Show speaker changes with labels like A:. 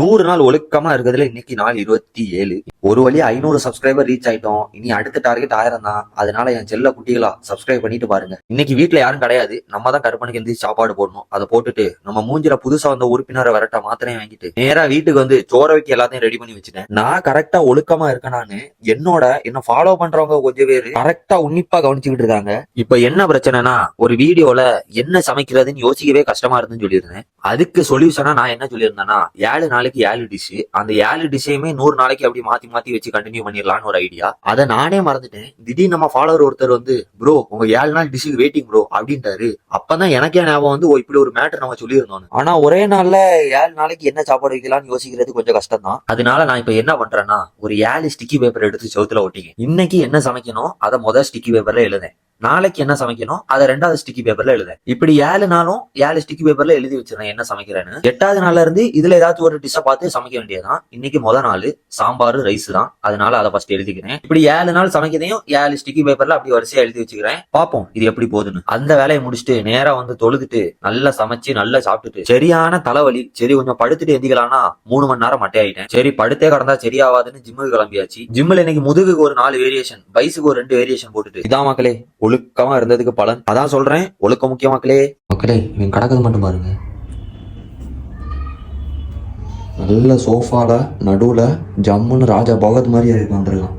A: 100 நாள் ஒழுக்கமா இருக்கிறதுல இன்னைக்கு நாள் 27. ஒரு வழி 500 சப்ஸ்கிரைபர் ரீச் ஆயிட்டோம். இனி அடுத்த டார்கெட் 1000 தான். அதனால என் செல்ல குட்டிகளா சப்ஸ்கிரைப் பண்ணிட்டு பாருங்க. இன்னைக்கு வீட்டுல யாரும் கிடையாது. நம்ம தான் கற்பனைக்கு எந்திரிச்சு சாப்பாடு போடணும். அதை போட்டுட்டு நம்ம மூஞ்சில புதுசா வந்த உறுப்பினரை வரட்ட மாத்திரையும் வாங்கிட்டு நேரா வீட்டுக்கு வந்து சோற வைக்க எல்லாத்தையும் ரெடி பண்ணி வச்சுட்டேன். நான் கரெக்டா ஒழுக்கமா இருக்கேனான்னு என்ன ஃபாலோ பண்றவங்க கொஞ்சம் பேரு கரெக்டா உன்னிப்பா கவனிச்சுக்கிட்டு இருக்காங்க. இப்ப என்ன பிரச்சனைனா, ஒரு வீடியோல என்ன சமைக்கிறதுன்னு யோசிக்கவே கஷ்டமா இருந்துன்னு சொல்லியிருந்தேன். அதுக்கு சொல்யூஷனா நான் என்ன சொல்லியிருந்தேன்னா, 7 நாளைக்கு 7 டிஷ், அந்த 7 டிஷ்ஷையுமே 100 நாளைக்கு அப்படி மாத்தி மாத்தி வச்சு கண்டினியூ பண்ணிடலாம்னு ஒரு ஐடியா. அதை நானே மறந்துட்டேன். திடீர்னு நம்ம ஃபாலோவர் ஒருத்தர் வந்து, ப்ரோ உங்க 7 நாள் டிஷ்ஷுக்கு வெயிட்டிங் ப்ரோ அப்படின்ட்டாரு. அப்பதான் எனக்கே ஞாபகம் வந்து, இப்படி ஒரு மேட்டர் நம்ம சொல்லியிருந்தோம். ஆனா ஒரே நாள்ல 7 நாளைக்கு என்ன சாப்பாடு வைக்கலாம்னு யோசிக்கிறது கொஞ்சம் கஷ்டம் தான். அதனால நான் இப்ப என்ன பண்றேன்னா, ஒரு 7 ஸ்டிக்கி பேப்பர் எடுத்து செவுத்துல ஒட்டிங்க. இன்னைக்கு என்ன சமைக்கணும் அதை முதல் ஸ்டிக்கி பேப்பர்ல எழுதேன். நாளைக்கு என்ன சமைக்கணும் அதை 2வது ஸ்டிக்கி பேப்பர்ல எழுத. இப்படி 7 நாளும் 7 ஸ்டிக்கி பேப்பர்ல எழுதி வச்சிருக்கேன் என்ன சமைக்கிறேன்னு. 8வது நாள்ல இருந்து இதுல ஏதாச்சும் ஒரு டிஷ்ஷை பார்த்து சமைக்க வேண்டியதுதான். இன்னைக்கு முதல் நாள் சாம்பார் ரைஸ் தான். அதனால அதை ஃபர்ஸ்ட் எழுதிக்கிறேன். இப்படி 7 நாள் சமைக்கிறதையும் 7 ஸ்டிக்கி பேப்பர்ல அப்படி வரிசையா எழுதி வச்சுக்கிறேன். பாப்போம் இது எப்படி போகுதுன்னு. அந்த வேலையை முடிச்சுட்டு நேரா வந்து தொழுதுட்டு நல்லா சமைச்சு நல்லா சாப்பிட்டுட்டு சரியான தலைவலி, சரி கொஞ்சம் படுத்துட்டு எந்திக்கலாம்னா 3 மணி நேரம் மட்டையாயிட்டேன். சரி படுத்தே கடந்தா சரியாவாதுன்னு ஜிம்முக்கு கிளம்பியாச்சு. ஜிம்ல இன்னைக்கு முதுகுக்கு ஒரு 4 வேரியேஷன், பைஸுக்கு ஒரு 2 வேரியேஷன் போட்டுட்டு இதான் மக்களே ஒழுக்கமா இருந்ததுக்கு பலன். அதான் சொல்றேன், ஒழுக்கம் முக்கியம் மக்களே. மக்களே இவன் கிடக்குது மட்டும் பாருங்க. நல்ல சோஃபால நடுவுல ஜம்முன்னு ராஜா பகத் மாதிரி இருக்கு வந்திருக்கான்.